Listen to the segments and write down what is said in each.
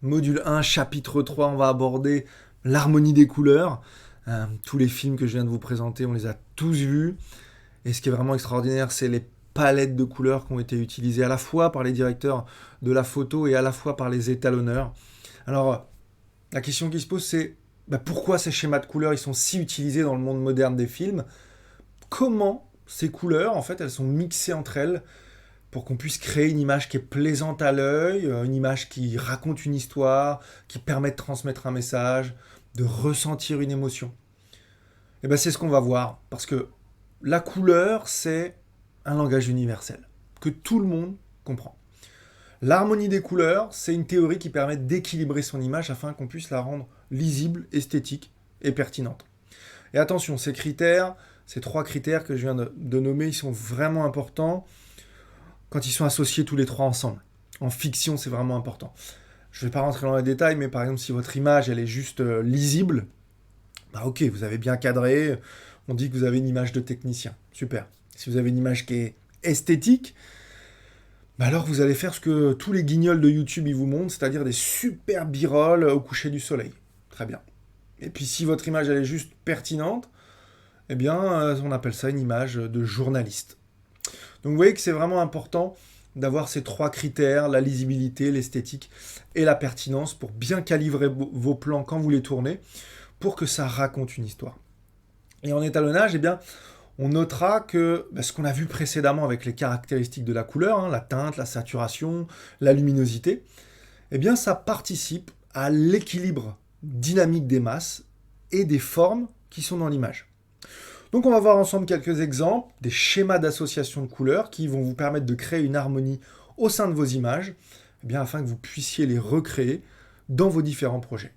Module 1, chapitre 3, on va aborder l'harmonie des couleurs. Tous les films que je viens de vous présenter, on les a tous vus. Et ce qui est vraiment extraordinaire, c'est les palettes de couleurs qui ont été utilisées à la fois par les directeurs de la photo et à la fois par les étalonneurs. Alors, la question qui se pose, c'est pourquoi ces schémas de couleurs ils sont si utilisés dans le monde moderne des films? Comment ces couleurs, en fait, elles sont mixées entre elles pour qu'on puisse créer une image qui est plaisante à l'œil, une image qui raconte une histoire, qui permet de transmettre un message, de ressentir une émotion. Et bien c'est ce qu'on va voir, parce que la couleur, c'est un langage universel, que tout le monde comprend. L'harmonie des couleurs, c'est une théorie qui permet d'équilibrer son image afin qu'on puisse la rendre lisible, esthétique et pertinente. Et attention, ces critères, ces trois critères que je viens de nommer, ils sont vraiment importants quand ils sont associés tous les trois ensemble. En fiction, c'est vraiment important. Je ne vais pas rentrer dans les détails, mais par exemple, si votre image, elle est juste lisible, ok, vous avez bien cadré, on dit que vous avez une image de technicien. Super. Si vous avez une image qui est esthétique, alors vous allez faire ce que tous les guignols de YouTube ils vous montrent, c'est-à-dire des super b-roll au coucher du soleil. Très bien. Et puis si votre image, elle est juste pertinente, eh bien, on appelle ça une image de journaliste. Donc vous voyez que c'est vraiment important d'avoir ces trois critères, la lisibilité, l'esthétique et la pertinence pour bien calibrer vos plans quand vous les tournez, pour que ça raconte une histoire. Et en étalonnage, eh bien, on notera que ce qu'on a vu précédemment avec les caractéristiques de la couleur, la teinte, la saturation, la luminosité, eh bien, ça participe à l'équilibre dynamique des masses et des formes qui sont dans l'image. Donc on va voir ensemble quelques exemples, des schémas d'association de couleurs qui vont vous permettre de créer une harmonie au sein de vos images, afin que vous puissiez les recréer dans vos différents projets.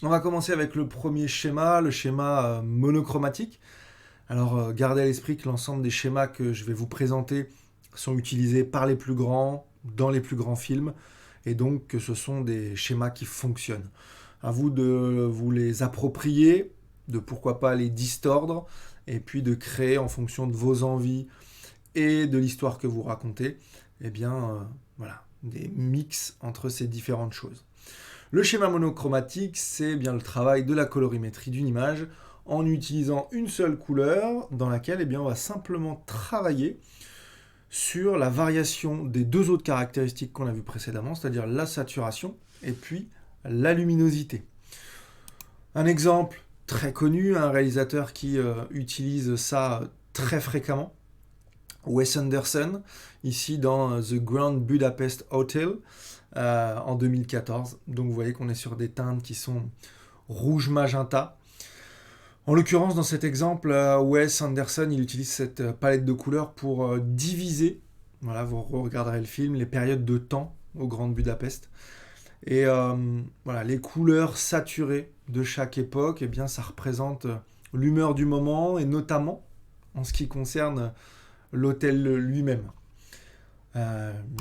On va commencer avec le premier schéma, le schéma monochromatique. Alors gardez à l'esprit que l'ensemble des schémas que je vais vous présenter sont utilisés par les plus grands, dans les plus grands films, et donc que ce sont des schémas qui fonctionnent. À vous de vous les approprier, de pourquoi pas les distordre, et puis de créer en fonction de vos envies et de l'histoire que vous racontez, des mix entre ces différentes choses. Le schéma monochromatique, c'est bien le travail de la colorimétrie d'une image en utilisant une seule couleur dans laquelle on va simplement travailler sur la variation des deux autres caractéristiques qu'on a vues précédemment, c'est-à-dire la saturation et puis la luminosité. Un exemple très connu, un réalisateur qui utilise ça très fréquemment, Wes Anderson, ici dans The Grand Budapest Hotel en 2014. Donc vous voyez qu'on est sur des teintes qui sont rouge-magenta. En l'occurrence, dans cet exemple, Wes Anderson, il utilise cette palette de couleurs pour diviser, vous regarderez le film, les périodes de temps au Grand Budapest. Et les couleurs saturées de chaque époque, ça représente l'humeur du moment, et notamment en ce qui concerne l'hôtel lui-même.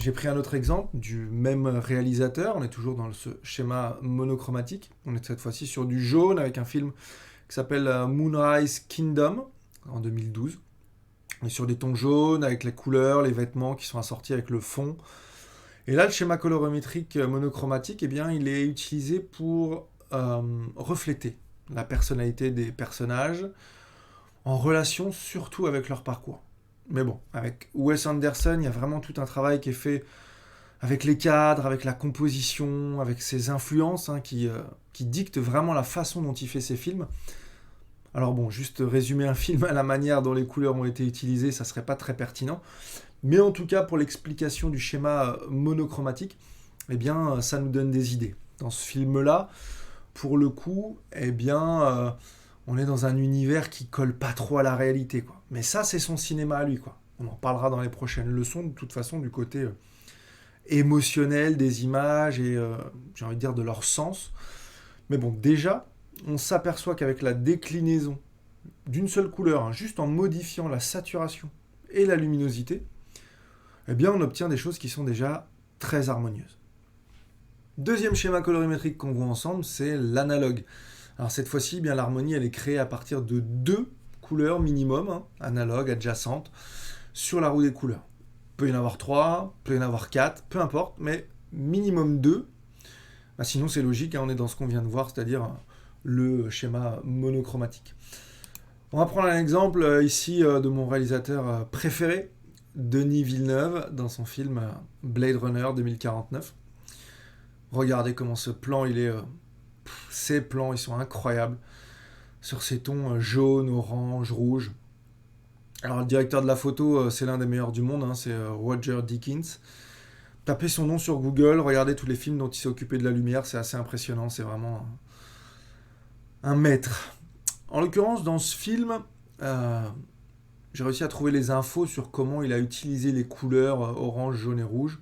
J'ai pris un autre exemple du même réalisateur, on est toujours dans ce schéma monochromatique, on est cette fois-ci sur du jaune avec un film qui s'appelle Moonrise Kingdom en 2012. On est sur des tons jaunes avec les couleurs, les vêtements qui sont assortis avec le fond. Et là, le schéma colorimétrique monochromatique, il est utilisé pour refléter la personnalité des personnages en relation surtout avec leur parcours. Mais bon, avec Wes Anderson, il y a vraiment tout un travail qui est fait avec les cadres, avec la composition, avec ses influences qui dictent vraiment la façon dont il fait ses films. Alors bon, juste résumer un film à la manière dont les couleurs ont été utilisées, ça serait pas très pertinent. Mais en tout cas, pour l'explication du schéma monochromatique, ça nous donne des idées. Dans ce film-là, pour le coup, on est dans un univers qui colle pas trop à la réalité, quoi. Mais ça, c'est son cinéma à lui, quoi. On en parlera dans les prochaines leçons, de toute façon, du côté émotionnel des images et, j'ai envie de dire, de leur sens. Mais bon, déjà, on s'aperçoit qu'avec la déclinaison d'une seule couleur, juste en modifiant la saturation et la luminosité, on obtient des choses qui sont déjà très harmonieuses. Deuxième schéma colorimétrique qu'on voit ensemble, c'est l'analogue. Alors cette fois-ci, l'harmonie, elle est créée à partir de deux couleurs minimum, analogues, adjacentes, sur la roue des couleurs. Il peut y en avoir 3, il peut y en avoir 4, peu importe, mais minimum 2. Sinon, c'est logique, hein, on est dans ce qu'on vient de voir, c'est-à-dire le schéma monochromatique. On va prendre un exemple ici de mon réalisateur préféré, Denis Villeneuve, dans son film Blade Runner 2049. Regardez comment ce plan, ces plans, ils sont incroyables. Sur ces tons jaune, orange, rouge. Alors, le directeur de la photo, c'est l'un des meilleurs du monde, hein, c'est Roger Deakins. Tapez son nom sur Google, regardez tous les films dont il s'est occupé de la lumière, c'est assez impressionnant, c'est vraiment un maître. En l'occurrence, dans ce film, j'ai réussi à trouver les infos sur comment il a utilisé les couleurs orange, jaune et rouge.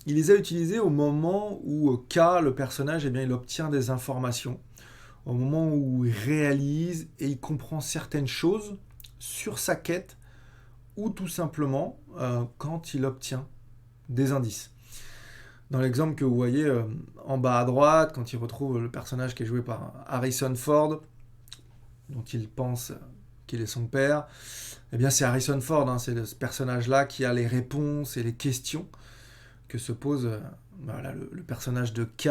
Il les a utilisées au moment où K, le personnage, il obtient des informations. Au moment où il réalise et il comprend certaines choses sur sa quête, ou tout simplement quand il obtient des indices. Dans l'exemple que vous voyez en bas à droite, quand il retrouve le personnage qui est joué par Harrison Ford, dont il pense qu'il est son père, eh bien c'est Harrison Ford, hein, c'est ce personnage-là qui a les réponses et les questions que se pose le personnage de K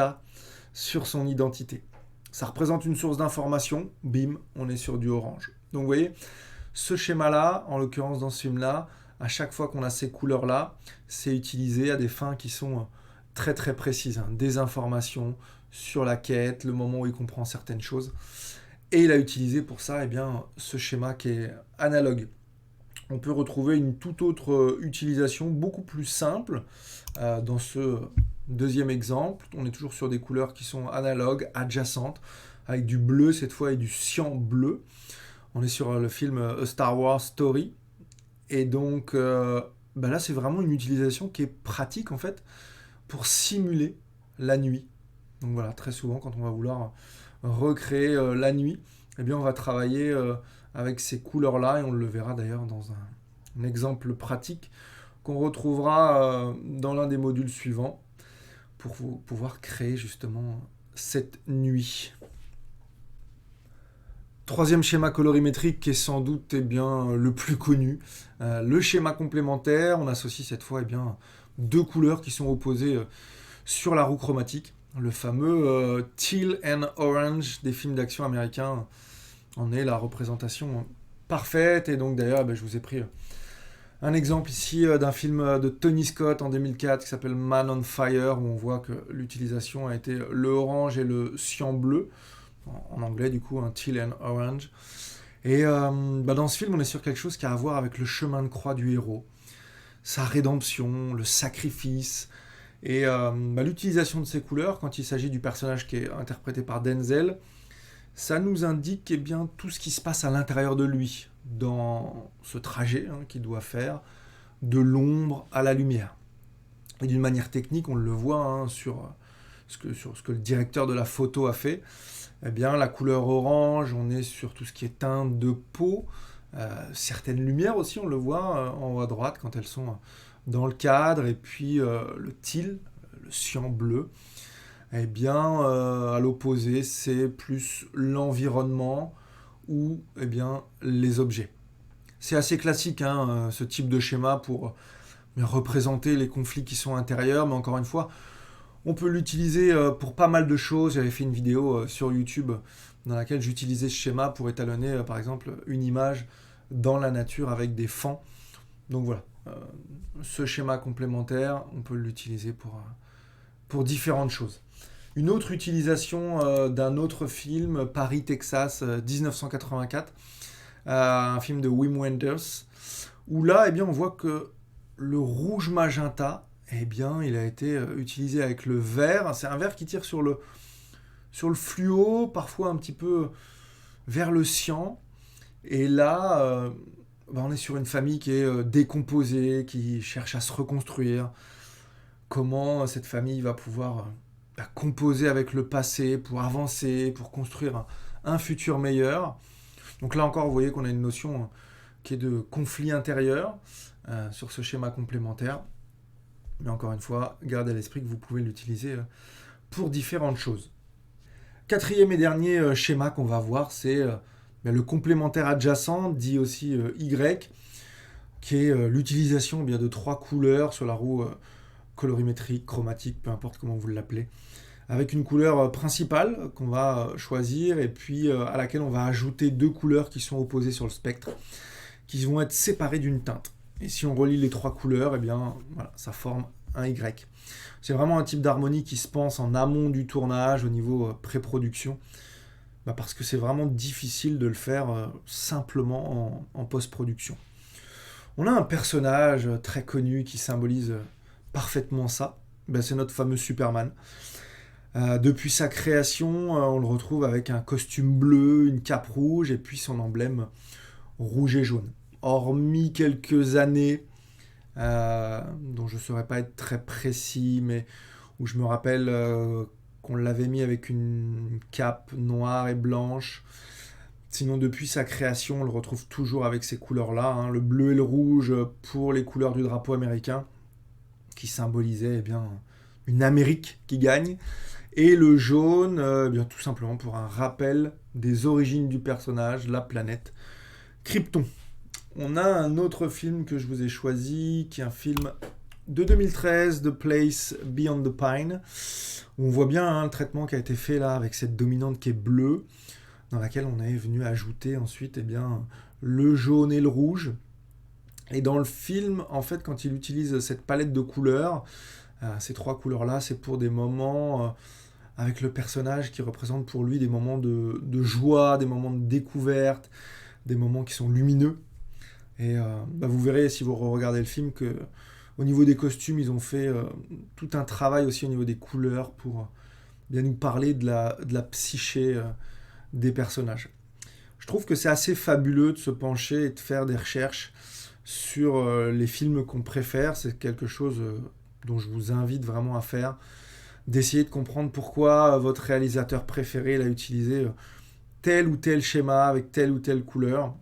sur son identité. Ça représente une source d'information, bim, on est sur du orange. Donc vous voyez, ce schéma-là, en l'occurrence dans ce film-là, à chaque fois qu'on a ces couleurs-là, c'est utilisé à des fins qui sont très très précises. Hein. Des informations sur la quête, le moment où il comprend certaines choses. Et il a utilisé pour ça ce schéma qui est analogue. On peut retrouver une toute autre utilisation, beaucoup plus simple, dans ce deuxième exemple. On est toujours sur des couleurs qui sont analogues, adjacentes, avec du bleu cette fois et du cyan bleu. On est sur le film A Star Wars Story. Et donc là, c'est vraiment une utilisation qui est pratique en fait pour simuler la nuit. Donc voilà, très souvent quand on va vouloir recréer la nuit, on va travailler avec ces couleurs-là et on le verra d'ailleurs dans un exemple pratique qu'on retrouvera dans l'un des modules suivants pour pouvoir créer justement cette nuit. Troisième schéma colorimétrique qui est sans doute le plus connu, le schéma complémentaire. On associe cette fois deux couleurs qui sont opposées sur la roue chromatique. Le fameux teal and orange des films d'action américains en est la représentation parfaite. Et donc d'ailleurs, je vous ai pris un exemple ici d'un film de Tony Scott en 2004 qui s'appelle Man on Fire, où on voit que l'utilisation a été le orange et le cyan bleu. En anglais du coup, un teal and orange. Et dans ce film, on est sur quelque chose qui a à voir avec le chemin de croix du héros, sa rédemption, le sacrifice, et l'utilisation de ces couleurs, quand il s'agit du personnage qui est interprété par Denzel, ça nous indique tout ce qui se passe à l'intérieur de lui, dans ce trajet qu'il doit faire, de l'ombre à la lumière. Et d'une manière technique, on le voit sur ce que le directeur de la photo a fait. La couleur orange, on est sur tout ce qui est teinte de peau, certaines lumières aussi, on le voit en haut à droite quand elles sont dans le cadre, et puis le teal, le cyan bleu, à l'opposé, c'est plus l'environnement ou les objets. C'est assez classique ce type de schéma pour représenter les conflits qui sont intérieurs, mais encore une fois, on peut l'utiliser pour pas mal de choses. J'avais fait une vidéo sur YouTube dans laquelle j'utilisais ce schéma pour étalonner, par exemple, une image dans la nature avec des fans. Donc voilà, ce schéma complémentaire, on peut l'utiliser pour différentes choses. Une autre utilisation d'un autre film, Paris, Texas, 1984, un film de Wim Wenders, où là, on voit que le rouge magenta, il a été utilisé avec le vert. C'est un vert qui tire sur le fluo, parfois un petit peu vers le cyan. Et là, on est sur une famille qui est décomposée, qui cherche à se reconstruire. Comment cette famille va pouvoir composer avec le passé pour avancer, pour construire un futur meilleur. Donc là encore, vous voyez qu'on a une notion qui est de conflit intérieur sur ce schéma complémentaire. Mais encore une fois, gardez à l'esprit que vous pouvez l'utiliser pour différentes choses. Quatrième et dernier schéma qu'on va voir, c'est le complémentaire adjacent, dit aussi Y, qui est l'utilisation de trois couleurs sur la roue colorimétrique, chromatique, peu importe comment vous l'appelez, avec une couleur principale qu'on va choisir et puis à laquelle on va ajouter 2 couleurs qui sont opposées sur le spectre, qui vont être séparées d'une teinte. Et si on relie les 3 couleurs, eh bien, voilà, ça forme un Y. C'est vraiment un type d'harmonie qui se pense en amont du tournage, au niveau pré-production, parce que c'est vraiment difficile de le faire simplement en post-production. On a un personnage très connu qui symbolise parfaitement ça, c'est notre fameux Superman. Depuis sa création, on le retrouve avec un costume bleu, une cape rouge et puis son emblème rouge et jaune. Hormis quelques années dont je ne saurais pas être très précis, mais où je me rappelle qu'on l'avait mis avec une cape noire et blanche. Sinon, depuis sa création, on le retrouve toujours avec ces couleurs-là, le bleu et le rouge pour les couleurs du drapeau américain, qui symbolisait une Amérique qui gagne, et le jaune, tout simplement pour un rappel des origines du personnage, la planète Krypton. On a un autre film que je vous ai choisi, qui est un film de 2013, The Place Beyond the Pine, où on voit bien le traitement qui a été fait là avec cette dominante qui est bleue, dans laquelle on est venu ajouter ensuite le jaune et le rouge. Et dans le film, en fait, quand il utilise cette palette de couleurs, ces 3 couleurs-là, c'est pour des moments avec le personnage qui représente pour lui des moments de joie, des moments de découverte, des moments qui sont lumineux. Et vous verrez, si vous regardez le film, que au niveau des costumes, ils ont fait tout un travail aussi au niveau des couleurs pour bien nous parler de la psyché des personnages. Je trouve que c'est assez fabuleux de se pencher et de faire des recherches sur les films qu'on préfère. C'est quelque chose dont je vous invite vraiment à faire, d'essayer de comprendre pourquoi votre réalisateur préféré a utilisé tel ou tel schéma avec telle ou telle couleur.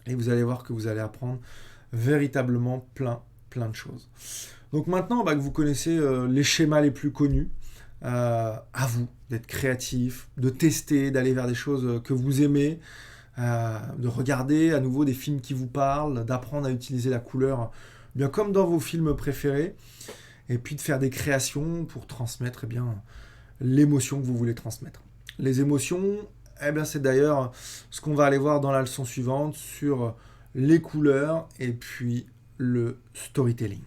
Et vous allez voir que vous allez apprendre véritablement plein de choses. Donc maintenant que vous connaissez les schémas les plus connus, à vous d'être créatif, de tester, d'aller vers des choses que vous aimez, de regarder à nouveau des films qui vous parlent, d'apprendre à utiliser la couleur bien comme dans vos films préférés, et puis de faire des créations pour transmettre l'émotion que vous voulez transmettre. Les émotions, c'est d'ailleurs ce qu'on va aller voir dans la leçon suivante sur les couleurs et puis le storytelling.